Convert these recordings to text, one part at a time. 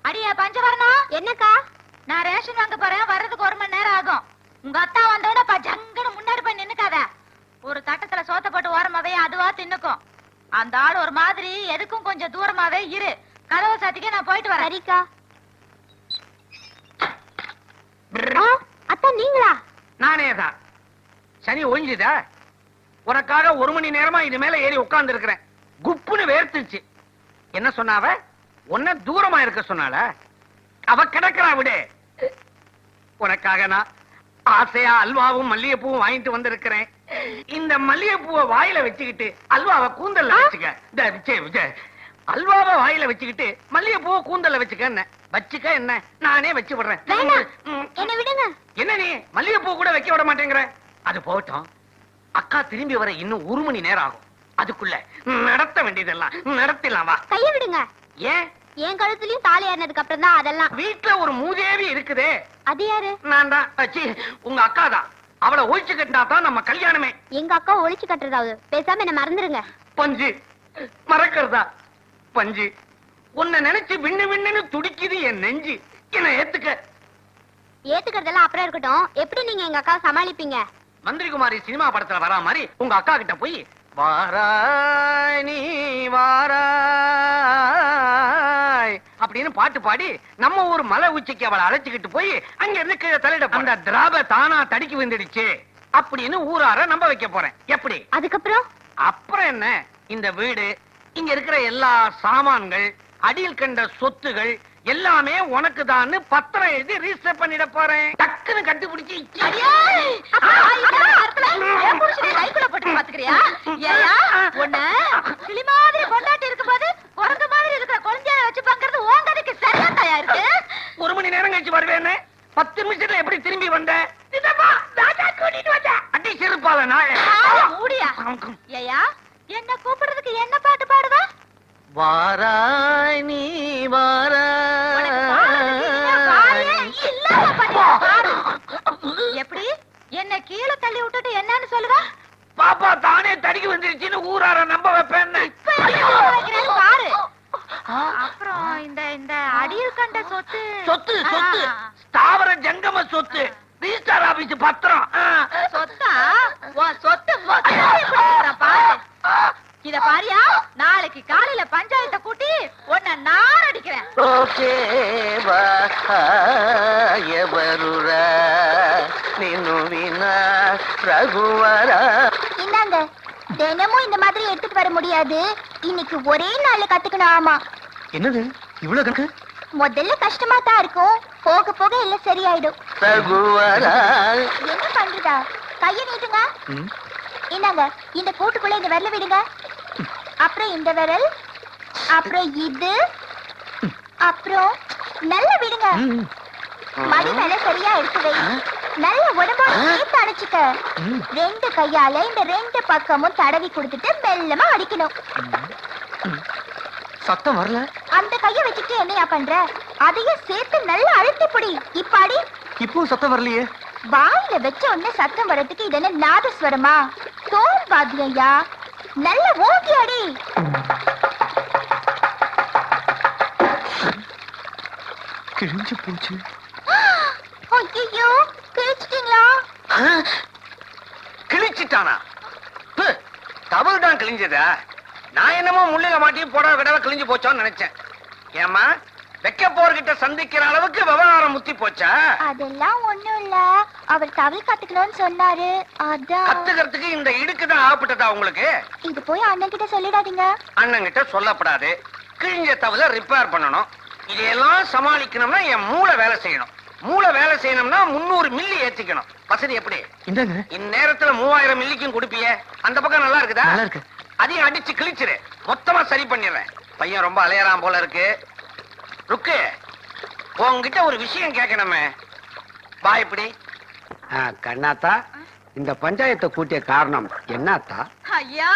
அடியே பஞ்சவரணம், என்னக்கா? நான் ரேஷன் வாங்க போறேன், வர்றதுக்கு 1 மணி நேரம் ஆகும். உங்க அத்தா வந்தோட ஜங்கன்னு முன்னாடி போய் நின்னுக்காத. ஒரு தட்டத்துல சோத்த போட்டு ஓரமாவே அதுவா தின்னுக்கும். அந்த ஆள் ஒரு மாதிரி, எதுக்கும் கொஞ்சம் தூரமாவே இரு. கதவை சாத்திக்க, நான் போயிட்டு வரேன். சரிக்கா. அத்தா நீங்களா? நானேதான். சனி ஒழிஞ்சுதா? உனக்காக 1 மணி நேரமா இது மேல ஏறி உட்கார்ந்து இருக்கிறேன். குப்புன்னு வேர்த்துச்சு. என்ன சொன்னாவ? உன்ன தூரமா இருக்க சொன்னால? அவ கிடக்கிறா விடு. உனக்காக நான் ஆசையா அல்வாவும் மல்லிகைப்பூவும் வாங்கிட்டு வந்திருக்கிறேன். இந்த மல்லிகைப்பூவை வாயில வச்சுக்கிட்டு அல்வாவை கூந்தல்ல வச்சுக்க. அல்வாவை வாயில வச்சுக்கிட்டு மல்லிகைப்பூவை கூந்தல்ல வச்சுக்க என்ன நானே வச்சு விடுறேன். என்ன விடுங்க. என்ன நீ மல்லிகைப்பூ கூட வைக்க விட மாட்டேங்கிற? அது போட்டோம். அக்கா திரும்பி வர இன்னும் 1 மணி நேரம் ஆகும். அதுக்குள்ள நடத்த வேண்டியதெல்லாம் நடத்திடலாம். வா. கைய விடுங்க. ஏன்? என் கழுத்துலயும் தாலி ஏறினதுக்கு அப்புறம் தான் அதெல்லாம். வீட்டுல ஒரு மூதேவி இருக்குதே. அது யாரு? நான் தான். உங்க அக்கா தான். அவளை ஒழிச்சு கட்டினா தான் நம்ம கல்யாணமே. எங்க அக்கா ஒழிச்சு கட்டுறதாவது? பேசாம என்ன மறந்துருங்க. பஞ்சு மறக்கிறதா? பஞ்சு உன்னை நினைச்சு விண்ணு விண்ணுன்னு துடிக்குது என் நெஞ்சு. என்ன ஏத்துக்கிறதெல்லாம் அப்புறம் இருக்கட்டும். எப்படி நீங்க எங்க அக்காவை சமாளிப்பீங்க? மந்திரி குமாரி சினிமா படத்துல வரா மாதிரி உங்க அக்கா கிட்ட போய் வாராய் நீ வாராய் அப்படின்னு பாட்டு பாடி நம்ம ஊர் மலை உச்சிக்கு அவளை அழைச்சுக்கிட்டு போய் அங்க இருந்து கீழே தலையிட. அந்த திராப தானா தடிக்கு வந்துடுச்சு அப்படின்னு ஊரார நம்ப வைக்க போறேன். எப்படி? அப்புறம் என்ன, இந்த வீடு, இங்க இருக்கிற எல்லா சாமான்கள், அடியில் கண்ட சொத்துகள் எல்லாமே உனக்கு தான் பத்திரம் எழுதி ரிஜிஸ்டர் பண்ணிட போறேன். டக்குன்னு கண்டுபிடிச்சு ஒரு மணி நேரம் கழிச்சு வருவேன்னு 10 நிமிஷத்துல எப்படி திரும்பி வந்த? அடி சிறுப்பால என்ன கூப்பிடுறதுக்கு என்ன பாட்டு பாடுவா? வாராய் நீ வாராய். எப்படி என்ன கீழே தள்ளி விட்டுட்டு என்னன்னு சொல்லுவா? பாப்பா தானே தடிக்கு வந்துருச்சுன்னு ஊரார நம்ப வைப்பேன். பாரு. அப்புறம் இந்த இந்த அடியில் கண்ட சொத்து சொத்து சொத்து ஸ்தாவர ஜங்கம சொத்து ரிஜிஸ்டர் ஆபீஸ் பத்திரம். சொத்தா? சொத்து பாரு. இத பாரியா, நாளைக்கு காலையில பஞ்சாயத்தை கூட்டி உன்னை நான் அடிக்கிறேன். இந்தாங்க, தினமும் இந்த மாதிரி எடுத்துட்டு வர முடியாது. இன்னைக்கு ஒரே நாள்ல கத்துக்கணும். ஆமா. என்னது இவ்வளவு கணக்கு? முதல்ல கஷ்டமா தான் இருக்கும், போக போக எல்லாம் சரியாயிடும். என்ன பண்றதா? கைய நீட்டுங்க. இந்தாங்க, இந்த கூட்டுக்குள்ள இந்த விரல விடுங்க. அப்புறம் இந்த விரல், அப்புறம் இது, அப்புறம் நல்ல விடுங்க. மடி மேல சரியா எடுத்து வை. நல்ல உடம்போட சேர்த்து அடைச்சுக்க. 2 கையால இந்த 2 பக்கமும் தடவி கொடுத்துட்டு மெல்லமா அடிக்கணும். சத்தம் வரல. அந்த கைய வச்சுட்டு என்னையா பண்ற? அதையே சேர்த்து நல்லா அழுத்தி பிடி. இப்ப அடி. இப்போ சத்தம் வரலையே. வாயில வச்ச உடனே சத்தம் வரதுக்கு இது என்ன நாதஸ்வரமா? தோல் வாத்தியா. நல்ல ஓகே அடி. கிழிஞ்சு போச்சு. ஐயோ, கிழிச்சிட்டீங்களா? கிழிச்சிட்டானா? தவறு தான் கிழிஞ்சதா? நான் என்னமோ முள்ளில மாட்டி போட விடவ கிழிஞ்சு போச்சோன்னு நினைச்சேன். ஏமா வெக்க போர்கிட்ட சந்திக்கிற அளவுக்கு விவகாரம் முத்தி போச்சா? அதெல்லாம் ஒண்ணும் இல்ல, அவர் தவில் கத்துக்கணும்னு சொன்னாரு. அதான். கத்துக்கிறதுக்கு இந்த இடுக்கு தான் ஆகப்பட்டதா உங்களுக்கு? இது போய் அண்ணன் கிட்ட சொல்லிடாதீங்க. அண்ணன் கிட்ட சொல்லப்படாது. கிழிஞ்ச தவில ரிப்பேர் பண்ணணும். இதையெல்லாம் சமாளிக்கணும்னா என் மூளை வேலை செய்யணும். மூளை வேலை செய்யணும்னா 300 மில்லி ஏத்திக்கணும். வசதி எப்படி? இந்நேரத்துல 3000 மில்லிக்கும் கொடுப்பிய. அந்த பக்கம் நல்லா இருக்குதா? நல்லா இருக்கு. அதையும் அடிச்சு கிழிச்சிரு, மொத்தமா சரி பண்ணிடுறேன். பையன் ரொம்ப அலையறான் போல இருக்கு. ருக்கு, உங்ககிட்ட ஒரு விஷயம் கேட்கணுமே. வா. இப்படி கண்ணாத்தா, இந்த பஞ்சாயத்தை கூட்டிய காரணம் என்னத்தா? ஐயா,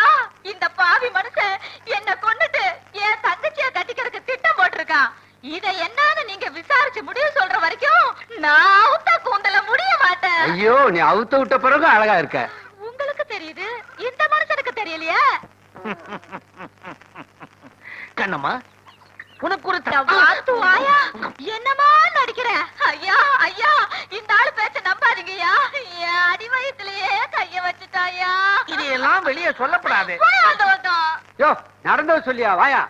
இந்த பாவி மனுஷன் என்ன கொன்னுட்டு என் தங்கச்சிய கட்டிக்கிறதுக்கு திட்டம் போட்டிருக்கான். இத என்னன்னு நீங்க விசாரிச்சு முடிவு சொல்ற வரைக்கும் நான் அவுத்த கூந்தல முடிய மாட்டேன். ஐயோ, நீ அவுத்த விட்ட பிறகு அழகா இருக்க. உங்களுக்கு தெரியுது, இந்த மனுஷனுக்கு தெரியலையா? கண்ணம்மா, உனக்கு ஒரு வாயா என்னமா நடிக்கிற? ஐயா ஐயா, இந்த ஆளு பேச்ச நம்பாதீங்கய்யா. என் அடி வயித்துலயே கைய வச்சுட்டாயா. இதையெல்லாம் வெளியே சொல்லப்படாது. யோ, நடந்தது சொல்லியா? வாயா.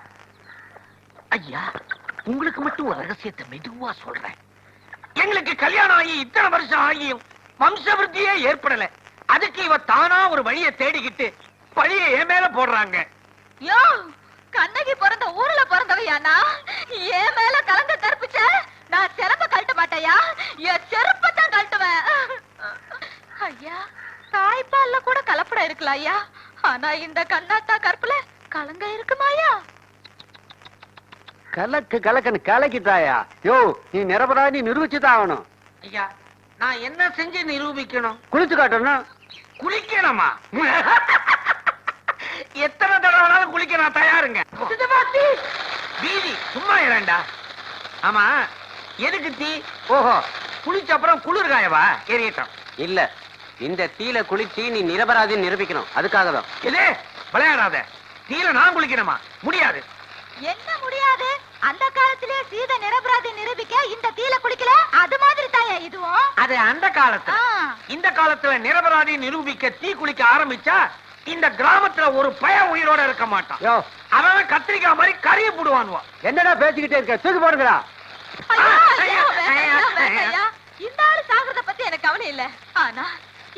ஐயா, உங்களுக்கு மட்டும் ஒரு ரகசியத்தை மெதுவா சொல்றேன். எங்களுக்கு கல்யாணம் ஆகி இத்தனை வருஷம் ஆகியும் வம்சவிருத்தியே ஏற்படல. அதுக்கு இவ தானா ஒரு வழியை தேடிக்கிட்டு பழிய என் மேல போடுறாங்க. யோ, கண்ணகி பிறந்த ஊர்ல பிறந்தவையானா? என் மேல கலங்க கற்பிச்ச நான் செருப்ப கழட்ட மாட்டேயா. என் செருப்பத்தான் கழட்டுவேன். ஐயா, தாய்ப்பால்ல கூட கலப்படம் இருக்கலாம் ஐயா. ஆனா இந்த கண்ணாத்தா கற்புல கலங்க இருக்குமாயா? கலக்கு கலக்கன்னு கலக்கிட்டாயா? யோ, நீ நிரபராதி நிரூபிச்சுதான் ஆகணும். ஐயா, நான் என்ன செஞ்சு நிரூபிக்கணும்? குளிச்சு காட்டணும். குளிக்கணுமா? எத்தனை தடவைனாலும் குளிக்க நான் தயாருங்க. வீதி சும்மா இரண்டா. ஆமா, எதுக்கு தீ? ஓஹோ, குளிச்ச அப்புறம் குளிர் காயவா? எரியட்டும். இல்ல, இந்த தீல குளிச்சு நீ நிரபராதி நிரூபிக்கணும். அதுக்காக தான். இது விளையாடாத. தீல நான் குளிக்கணுமா? முடியாது. என்ன முடியாது? அந்த காலத்திலேயே சீதை நிரபராதி நிரூபிக்க இந்த தீல குளிக்கல. அது மாதிரி தாயா இதுவும். அது அந்த காலத்துல. இந்த காலத்துல நிரபராதி நிரூபிக்க தீ குளிக்க ஆரம்பிச்சா இந்த கிராமத்துல ஒரு பய உயிரோட இருக்க மாட்டான். யோ, அவன் கத்திரிக்காய் மாதிரி கறிய போடுவானுவா. என்னடா பேசிக்கிட்டே இருக்க? தூக்கி போடுங்கடா. இந்த ஆளு சாகுறத பத்தி எனக்கு கவலை இல்ல. ஆனா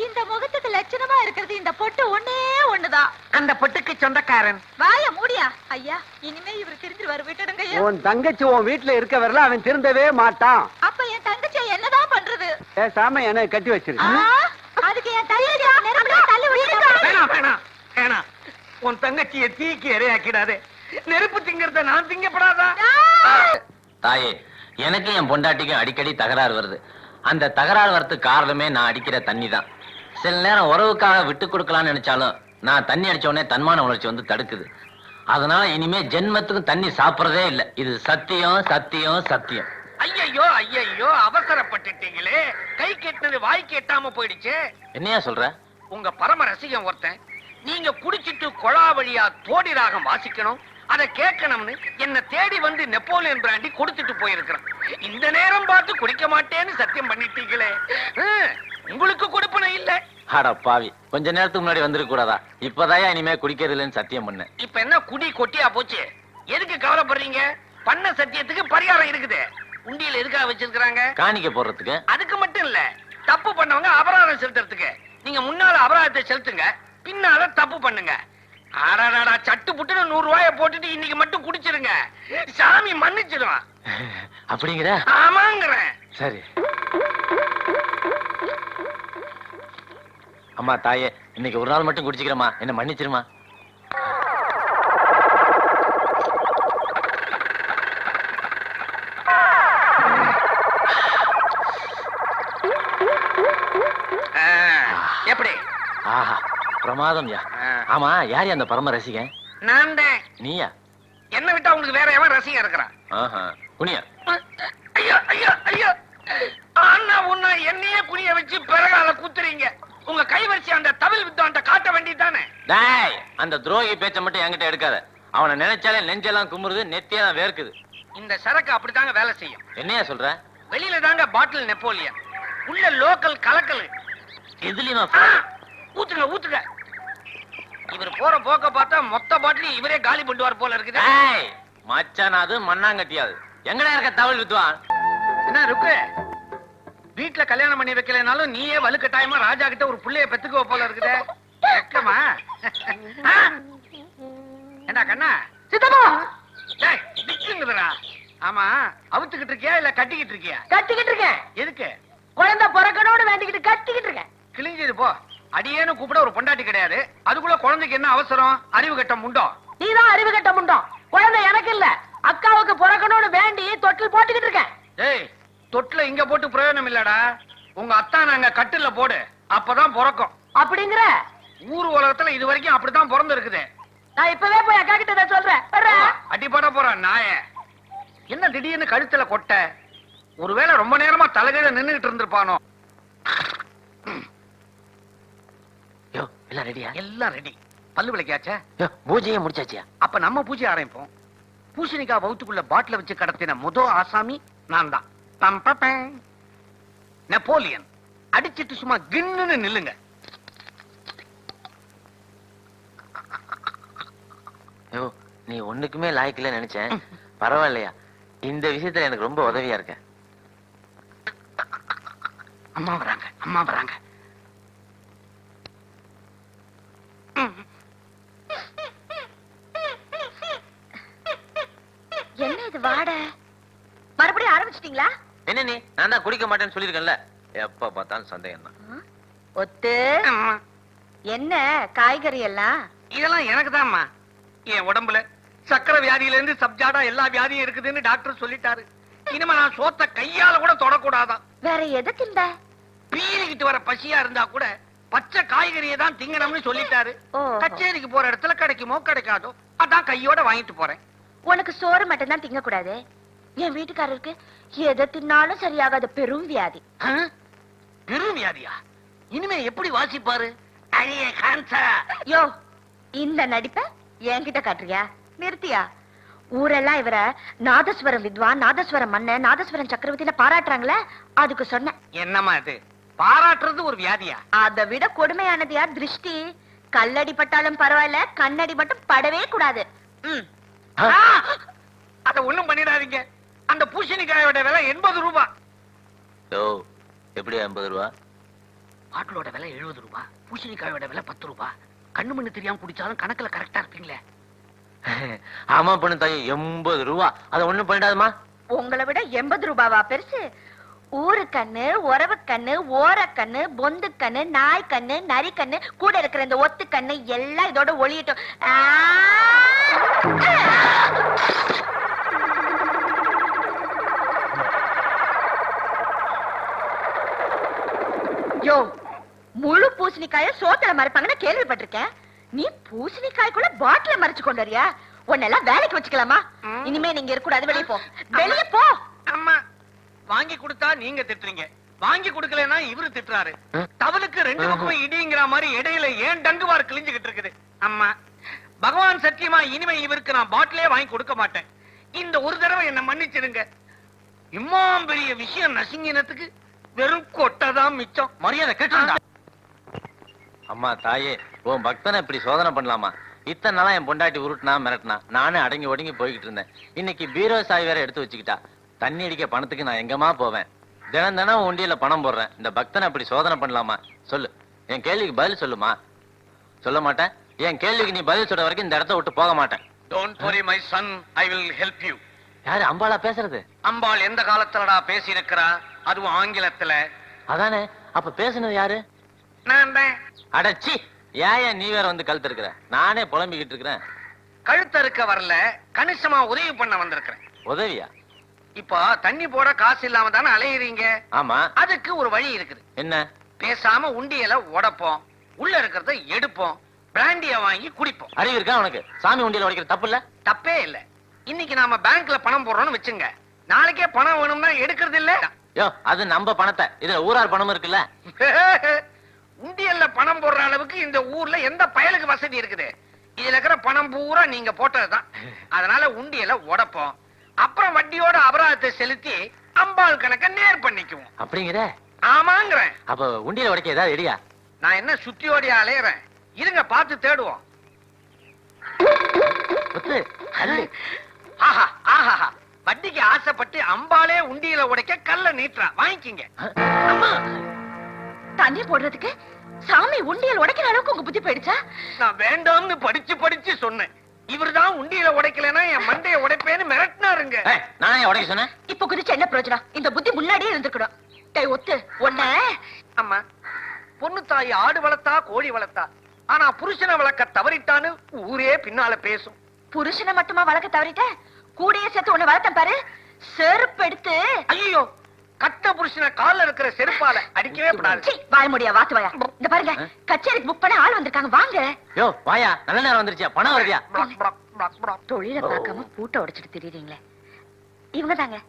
இந்த முகத்துக்கு லட்சணமா இருக்கிறது இந்த பொட்டு ஒண்ணே ஒண்ணுதான். அந்த பொட்டுக்கு சொந்தக்காரன். வாய மூடியா. ஐயா, இனிமே இவர் திரும்பி வர விட்டுடுங்க ஐயா. உன் தங்கச்சி உன் வீட்டுல இருக்க வரல, அவன் திருந்தவே மாட்டான். அப்ப என் தங்கச்சி என்னதான் பண்றது? பேசாம என்ன கட்டி வச்சிருக்கு. அதுக்கு என் தங்கச்சி தள்ளி விட்டு. வேணாம் வேணாம் வேணாம். உன் தங்கச்சியை தீக்கு இரையாக்கிடாதே. நெருப்பு திங்கிறத நான் திங்கப்படாதா? தாயே, எனக்கு என் பொண்டாட்டிக்கும் அடிக்கடி தகராறு வருது. அந்த தகராறு வரதுக்கு காரணமே நான் அடிக்கிற தண்ணி தான். சில நேரம் உறவுக்காக விட்டு கொடுக்கலாம்னு நினைச்சாலும் நான் தண்ணி அடிச்ச உடனே தன்மான உணர்ச்சி வந்து தடுக்குது. அதனால இனிமே ஜென்மத்துக்கும் தண்ணி சாப்பிடறதே இல்லை. இது சத்தியம் சத்தியம் சத்தியம். ஐயையோ ஐயையோ, அவசரப்பட்டுட்டீங்களே. கை கெட்டினது வாய் கேட்டாம போயிடுச்சு. என்னையா சொல்ற? உங்க பரம ரசிகம் ஒருத்தன் நீங்க குடிச்சிட்டு கொழா வழியா தோடி ராகம் வாசிக்கணும், அதை கேட்கணும்னு என்ன தேடி வந்து நெப்போலியன் பிராண்டி கொடுத்துட்டு போயிருக்கிறான். இந்த நேரம் பார்த்து குடிக்க மாட்டேன்னு சத்தியம் பண்ணிட்டீங்களே. உங்களுக்கு கொடுப்பன இல்ல. அட பாவி, கொஞ்ச நேரத்துக்கு முன்னாடி வந்துருக்க கூடாதா? இப்பதாயா இனிமே குடிக்கிறது இல்லைன்னு சத்தியம் பண்ண. இப்ப என்ன குடி கொட்டியா போச்சு? எதுக்கு கவலைப்படுறீங்க? பண்ண சத்தியத்துக்கு பரிகாரம் இருக்குது. உண்டியல் எதுக்காக வச்சிருக்காங்க? காணிக்க போடுறதுக்கு. அதுக்கு மட்டும் இல்ல, தப்பு பண்ணவங்க அபராதம் செலுத்துறதுக்கு. நீங்க முன்னால அபராதத்தை செலுத்துங்க, பின்னால தப்பு பண்ணுங்க. ஆடாடா, சட்டு புட்டுன்னு 100 ரூபாய போட்டுட்டு இன்னைக்கு மட்டும் குடிச்சிருங்க, சாமி மன்னிச்சிடும். அப்படிங்கிற? ஆமாங்கிறேன். சரி. அம்மா தாயே, இன்னைக்கு ஒரு நாள் மட்டும் குடிச்சுக்கிறமா, என்ன மன்னிச்சிருமா. எப்படி? ஆஹா, பிரமாதம் யா. ஆமா, யார் அந்த பரம ரசிகன்? நான் தான். நீயா? என்ன விட்டா உங்களுக்கு வேற எவன் ரசிகன் இருக்கிறான்? ஆஹா, குனியா. ஐயோ ஐயோ ஐயோ, அண்ணா உன்னை என்னையே குனிய வச்சு பிறகால குத்துறீங்க. உங்க கைவரிசை அந்த தமிழ் வித்வான்ட்ட காட்ட வேண்டியதானே. டேய், அந்த துரோகி பேச்ச மட்டும் என்கிட்ட எடுக்காத. அவனை நினைச்சாலே நெஞ்செல்லாம் குமுறுது, நெத்தியெல்லாம் வேர்க்குது. இந்த சரக்கு அப்படித்தாங்க வேலை செய்யும். என்னையா சொல்ற? வெளியில தாங்க பாட்டில் நெப்போலியன், உள்ள லோக்கல் கலக்கல். எதுலயுமா? ஊத்துங்க ஊத்துங்க. இவர் போற போக்க பார்த்தா மொத்த பாட்டில் இவரே காலி பண்ணுவார் போல இருக்குது. மச்சானாது மண்ணாங்கட்டியாது. எங்கடா இருக்க தவள் வித்வான்? என்ன இருக்கு? வீட்டுல கல்யாணம் பண்ணி வைக்கலனாலும் நீயே வலுக்கட்டாயமா ராஜா கிட்ட ஒரு புள்ளைய பெத்துக்குவ போல இருக்குது. வெக்கமா? என்ன கண்ணா? சித்தப்பா திக்குங்கடா. ஆமா, அவுத்துக்கிட்டு இருக்கியா இல்ல கட்டிக்கிட்டு இருக்கியா? கட்டிக்கிட்டு இருக்கேன். எதுக்கு? குழந்தை பிறக்கணும்னு வேண்டிக்கிட்டு கட்டிக்கிட்டு இருக்கேன். கிழிஞ்சது போ. அடியேன்னு கூப்பிட ஒரு பொண்டாட்டி கிடையாது, அதுக்குள்ள குழந்தைக்கு என்ன அவசரம்? அறிவு கட்ட முண்டோ. நீதான் அறிவு கட்ட முண்டோம். குழந்தை எனக்கு இல்ல, அக்காவுக்கு பிறக்கணும்னு வேண்டி தொட்டில் போட்டுக்கிட்டு இருக்கேன். ஏய், தொட்டில இங்க போட்டு பிரயோஜனம் இல்லடா. உங்க அத்தா நாங்க கட்டில போடு, அப்பதான் பிறக்கும். அப்படிங்கிற? ஊர் உலகத்துல இது வரைக்கும் அப்படித்தான் பிறந்து இருக்குது. நான் இப்பவே போய் அக்கா கிட்ட சொல்றேன். அடி போட போறான் நாய. என்ன திடீர்னு கழுத்துல கொட்ட? ஒருவேளை ரொம்ப நேரமா தலைகையில நின்னுகிட்டு இருந்திருப்பானோ. யோ, எல்லாம் ரெடியா? எல்லாம் ரெடி. பல்லு விளக்கியாச்சா? பூஜையே முடிச்சாச்சியா? அப்ப நம்ம பூஜை ஆரம்பிப்போம். பூசணிக்காய் வவுத்துக்குள்ள பாட்டில வச்சு கடத்தின ஆசாமி நான் தான். பம்பப்பேன். நெப்போலியன் அடிச்சிட்டு சும்மா கின்னுன்னு நில்லுங்க. ஐயோ, நீ ஒண்ணுக்குமே லாய்க்கல நினைச்சேன். பரவாயில்லையா, இந்த விஷயத்துல எனக்கு ரொம்ப உதவியா இருக்க. அம்மா வராங்க, அம்மா வராங்க. என்ன இது வாட? மறுபடியும் ஆரம்பிச்சிட்டீங்களா? என்ன நீ, நான் தான் குடிக்க மாட்டேன்னு சொல்லிருக்கேன்ல. எப்ப பார்த்தாலும் சந்தேகம் தான். ஒத்து என்ன காய்கறி எல்லாம்? இதெல்லாம் எனக்கு தான்மா. என் உடம்புல சக்கரை வியாதியில இருந்து சப்ஜாடா எல்லா வியாதியும் இருக்குதுன்னு டாக்டர் சொல்லிட்டாரு. இனிமே நான் சோத்த கையால கூட தொடக்கூடாதான். வேற எதை திண்ட? பீறிக்கிட்டு வர பசியா இருந்தா கூட பச்சை காய்கறியை தான் திங்கணும்னு சொல்லிட்டாரு. கச்சேரிக்கு போற இடத்துல கிடைக்குமோ கிடைக்காதோ அதான் கையோட வாங்கிட்டு போறேன். உனக்கு சோறு மட்டும் தான் திங்க கூடாது. என் வீட்டுக்காரருக்கு எதை தின்னாலும் சரியாகாத பெரும் வியாதி. பெரும் வியாதியா? இனிமே எப்படி வாசிப்பாரு? அழிய கான்சா. யோ, இந்த நடிப்ப என்கிட்ட காட்டுறியா? நிறுத்தியா? ஊரெல்லாம் இவர நாதஸ்வரம் வித்வான், நாதஸ்வரம் மன்னன், நாதஸ்வரம் சக்கரவர்த்தியில பாராட்டுறாங்களே, அதுக்கு சொன்னேன். என்னமா இது? பாராட்டுறது ஒரு வியாதியா? அதை விட கொடுமையானது யார்? திருஷ்டி. கல்லடி பட்டாலும் பரவாயில்ல, கண்ணடி மட்டும் படவே கூடாது. அத ஒண்ணும் பண்ணிடாதீங்க. அந்த பூசணிக்காயோட விலை 80 ரூபாய். எப்படி 80 ரூபா? பாட்டிலோட விலை 70 ரூபாய், பூசணிக்காயோட விலை 10 ரூபாய். கண்ணு மண்ணு தெரியாம குடிச்சாலும் கணக்குல கரெக்டா இருப்பீங்களே. ஆமா பொண்ணு தாய், 80 ரூபா. அதை ஒண்ணும் பண்ணிடாதமா. உங்களை விட 80 ரூபாவா பெருசு? ஊரு கண்ணு, உறவு கண்ணு, ஓர கண்ணு, பொந்து கண்ணு, நாய் கண்ணு, நரி கண்ணு, கூட இருக்கிற இந்த ஒத்து கண்ணு எல்லாம் இதோட ஒளியட்டும். யோ, முழு பூசணிக்காய சோத்துல மறைப்பாங்கன்னு கேள்விப்பட்டிருக்கேன். நீ பூசணிக்காய்க்குள்ள பாட்டில மறைச்சு கொண்டு வரியா? உன்னெல்லாம் வேலைக்கு வச்சுக்கலாமா? இனிமே நீங்க இருக்கக்கூடாது, வெளியே போ, வெளியே போ. அம்மா, வாங்கி கொடுத்தா நீங்க திட்டுறீங்க, வாங்கி கொடுக்கலன்னா இவரு திட்டுறாரு. தவளுக்கு 2 பக்கமும் இடிங்கிற மாதிரி இடையில ஏன் டங்குவார் கிழிஞ்சுகிட்டு இருக்குது. அம்மா, பகவான் சத்தியமா இனிமே இவருக்கு நான் பாட்டிலே வாங்கி கொடுக்க மாட்டேன். இந்த ஒரு தடவை என்ன மன்னிச்சிடுங்க. இம்மாம் பெரிய விஷயம் நசுங்கினத்துக்கு வெறும் கொட்டதான் மிச்சம். மரியாதை கேட்டு. அம்மா தாயே, உன் பக்தனை இப்படி சோதனை பண்ணலாமா? இத்தனை நாளா என் பொண்டாட்டி உருட்டுனா மிரட்டினா நானே அடங்கி ஒடுங்கி போய்கிட்டு இருந்தேன். இன்னைக்கு பீரோ சாய் வேற எடுத்து வச்சுக்கிட்டா. தண்ணி அடிக்க பணத்துக்கு நான் எங்கம்மா போவேன்? தினம் தினம் உண்டியில பணம் போடுறேன். இந்த பக்தனை அப்படி சோதனை பண்ணலாமா? சொல்லு, என் கேள்விக்கு பதில் சொல்லுமா. சொல்ல மாட்டேன். என் கேள்விக்கு நீ பதில் சொல்ற வரைக்கும் இந்த இடத்த விட்டு போக மாட்டேன். Don't worry my son, I will help you. யாரு அம்பாளா பேசுறது? அம்பாள் எந்த காலத்துலடா பேசி இருக்கிறா? அதுவும் ஆங்கிலத்துல. அதானே, அப்ப பேசுனது யாரு? நான் தான். அடச்சி, ஏன் நீ வேற வந்து கழுத்து இருக்கிற? நானே புலம்பிக்கிட்டு இருக்கிறேன். கழுத்தறுக்க வரல, கணிசமா உதவி பண்ண வந்திருக்கிறேன். உதவியா? இப்போ தண்ணி போட காசு இல்லாம தானே அலையுறீங்க. ஆமா. அதுக்கு ஒரு வழி இருக்குது. என்ன? பேசாம உண்டியல உடைப்போம், உள்ள இருக்கிறத எடுப்போம், பிராண்டிய வாங்கி குடிப்போம். அறிவு இருக்கா உனக்கு? சாமி உண்டியல உடைக்கிற தப்பு இல்ல? தப்பே இல்ல. இன்னைக்கு நாம பேங்க்ல பணம் போடுறோம்னு வச்சுங்க, நாளைக்கே பணம் வேணும்னா எடுக்கிறது இல்ல. யோ, அது நம்ம பணத்தை, இதுல ஊரார் பணம் இருக்குல்ல. உண்டியல்ல பணம் போடுற அளவுக்கு இந்த ஊர்ல எந்த பயலுக்கு வசதி இருக்குது? இதுல இருக்கிற பணம் பூரா நீங்க போட்டதுதான். அதனால உண்டியல உடைப்போம், அப்புறம் வட்டியோட அபராதத்தை செலுத்தி அம்பாள் கணக்க நேர் பண்ணிக்குவோம். அப்படிங்கிற? ஆமாங்கிறேன். அப்ப உண்டியல உடைக்க ஏதாவது எடியா? நான் என்ன சுத்தியோடியா அலையறேன்? இருங்க, பார்த்து தேடுவோம். ஆஹா ஆஹா, வட்டிக்கு ஆசைப்பட்டு அம்பாளே உண்டியல உடைக்க கல்ல நீட்டுறா. வாங்கிக்கிங்க. அம்மா, தண்ணி போடுறதுக்கு சாமி உண்டியல் உடைக்கிற அளவுக்கு உங்க புத்தி போயிடுச்சா? நான் வேண்டாம்னு படிச்சு படிச்சு சொன்னேன். இவர்தான் உண்டியல உடைக்கலன்னா என் மண்டைய உடைப்பேன்னு மிரட்டினாருங்க. நானே உடைக்க சொன்னேன். இப்ப குதிச்சு என்ன பிரயோஜனம்? இந்த புத்தி முன்னாடியே இருந்திருக்கணும். டேய் ஒத்து, ஒண்ணே. அம்மா, பொண்ணு தாய் ஆடு வளர்த்தா கோழி வளர்த்தா, ஆனா புருஷனை வளர்க்க தவறிட்டான்னு ஊரே பின்னால பேசும். புருஷனை மட்டுமா வளர்க்க தவறிட்ட? கூடையே சேர்த்து உன்னை வளர்த்தேன் பாரு. செருப்பு எடுத்து. ஐயோ, கட்ட புருஷனை கால்ல இருக்கிற செருப்பால அடிக்கவே கூடாது. வாய முடியா, வாத்து வாயா. இந்த பாருங்க, கச்சேரிக்கு புக் பண்ண ஆள் வந்திருக்காங்க, வாங்க. யோ வாயா, நல்ல நேரம் வந்துருச்சியா? பணம் வருதியா? தொழில பார்க்காம பூட்டை உடைச்சிட்டு திரியுறீங்களே, இவங்க தாங்க.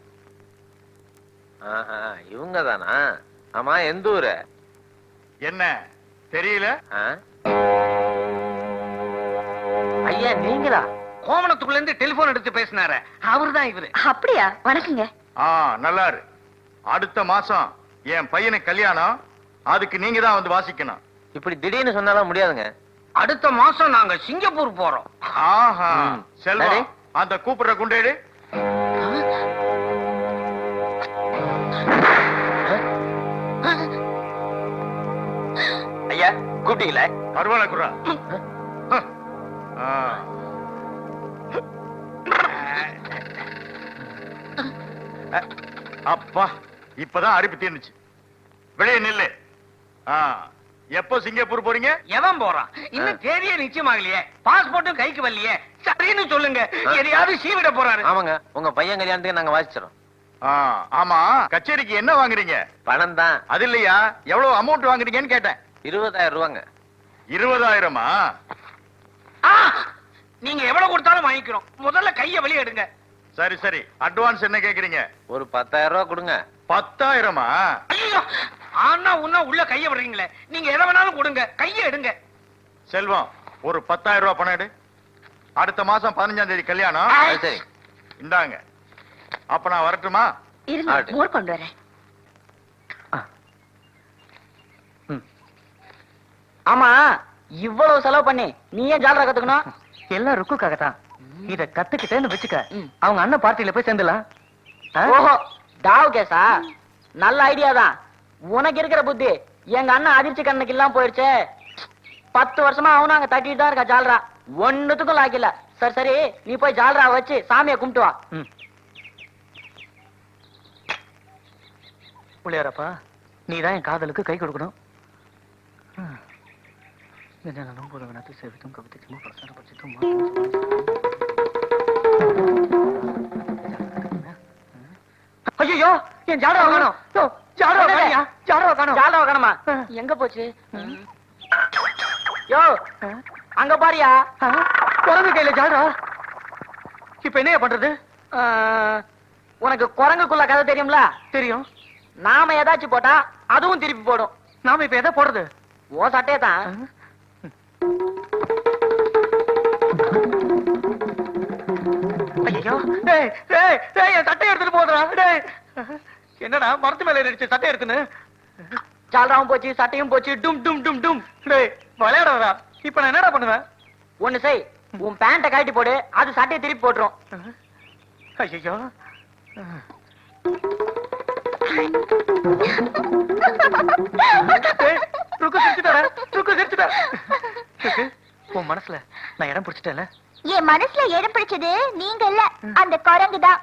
இவங்க தானா? ஆமா, எந்த ஊரு? என்ன தெரியல? ஐயா நீங்களா? கோமணத்துக்குள்ள இருந்து டெலிபோன் எடுத்து பேசினாரு அவர்தான் இவரு. அப்படியா? வணக்கங்க. நல்லா இரு. அடுத்த மாசம் என் பையனுக்கு கல்யாணம், அதுக்கு நீங்க தான் வந்து வாசிக்கணும். இப்படி திடீர்னு சொன்னாலும் முடியாதுங்க. அடுத்த மாசம் நாங்க சிங்கப்பூர் போறோம். ஆஹா, செல்வம் அந்த கூப்பிடுற குண்டேடு. ஐயா கூப்பிட்டீங்களா? பரவாயில்ல குர்ரா. அப்பா, இப்பதான் அரிப்பு தீர்ந்துச்சு. வெளியே நில்லு. எப்போ சிங்கப்பூர் போறீங்க? எவன் போறான்? இன்னும் தேதியே நிச்சயமாகலையே, பாஸ்போர்ட்டும் கைக்கு வரலையே. சரின்னு சொல்லுங்க, எதையாவது சீவிட போறாரு. ஆமாங்க, உங்க பையன் கல்யாணத்துக்கு நாங்க வாசிச்சிரோம். ஆமா, கச்சேரிக்கு என்ன வாங்குறீங்க? பணம் தான். அது இல்லையா, எவ்வளவு அமௌண்ட் வாங்குறீங்கன்னு கேட்டேன். 20,000 ரூபாங்க. 20,000-மா? நீங்க எவ்வளவு கொடுத்தாலும் வாங்கிக்கிறோம். முதல்ல கைய வெளியே எடுங்க. சரி சரி, அட்வான்ஸ் என்ன கேக்குறீங்க? ஒரு 10,000 ரூபாய் கொடுங்க. 10,000-மா? ஐயோ, ஆனா உன்ன உள்ள கைய விடுறீங்களே. நீங்க எதை வேணாலும் கொடுங்க, கைய எடுங்க. செல்வம், ஒரு 10,000 ரூபாய் பணம் எடு. அடுத்த மாசம் 15ஆம் தேதி கல்யாணம். சரி இந்தாங்க. அப்ப நான் வரட்டுமா? இருங்க, மோர் கொண்டு வரேன். ஆமா, இவ்வளவு செலவு பண்ணி நீ ஏன் ஜாலரா கத்துக்கணும்? எல்லாம் ருக்குக்காகத்தான். இத கத்துக்கிட்டேன்னு வச்சுக்க, அவங்க அண்ணன் பார்ட்டியில போய் சேர்ந்துலாம். ஓஹோ, டாவ் கேஸா? நல்ல ஐடியா தான். உனக்கு இருக்கிற புத்தி எங்க அண்ணன் அதிர்ச்சி கண்ணுக்கு எல்லாம் போயிடுச்சே. 10 வருஷமா அவனும் அங்க தட்டிட்டு தான் இருக்கா ஜாலரா. ஒண்ணுத்துக்கும் லாக்கில்ல. சரி சரி, நீ போய் ஜாலரா வச்சு சாமியை கும்பிட்டு வா. புள்ளியாரப்பா, நீதான் என் காதலுக்கு கை கொடுக்கணும். ஐயோ, என் ஜாலரா காணோம். ஜாலரா காணோமா? எங்க போச்சு? யோ, அங்க பாரியா, குரங்கு கையில ஜாலரா. இப்ப என்ன பண்றது? உனக்கு குரங்குக்குள்ள கதை தெரியும்ல? தெரியும். நாம ஏதாச்சும் போட்டா அதுவும் திருப்பி போடும். நாம இப்ப எதை போடுறது? ஓ சட்டையே தான். ஐயோ, டேய் டேய் டேய், என் சட்டை எடுத்துட்டு போதுடா. டேய், என்னடா மரத்து மேல ஏறிடுச்சு சட்டை எடுத்துன்னு? ஜாலராவும் போச்சு, சட்டையும் போச்சு. டும் டும் டும் டும். டேய், விளையாடுறா. இப்ப நான் என்னடா பண்ணுவேன்? ஒண்ணு செய், உன் பேண்ட கழட்டி போடு, அது சட்டையை திருப்பி போட்டுரும். ஐயோ, உன் மனசுல நான் இடம் பிடிச்சிட்டேன்ல? என் மனசுல இடம் பிடிச்சது நீங்க இல்ல, அந்த குரங்கு தான்.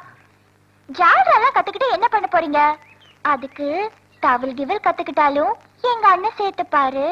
ஜாலரெல்லாம் கத்துக்கிட்டு என்ன பண்ண போறீங்க? அதுக்கு தவள் கிவல் கத்துக்கிட்டாலும் எங்க அண்ணன் சேர்த்து பாரு.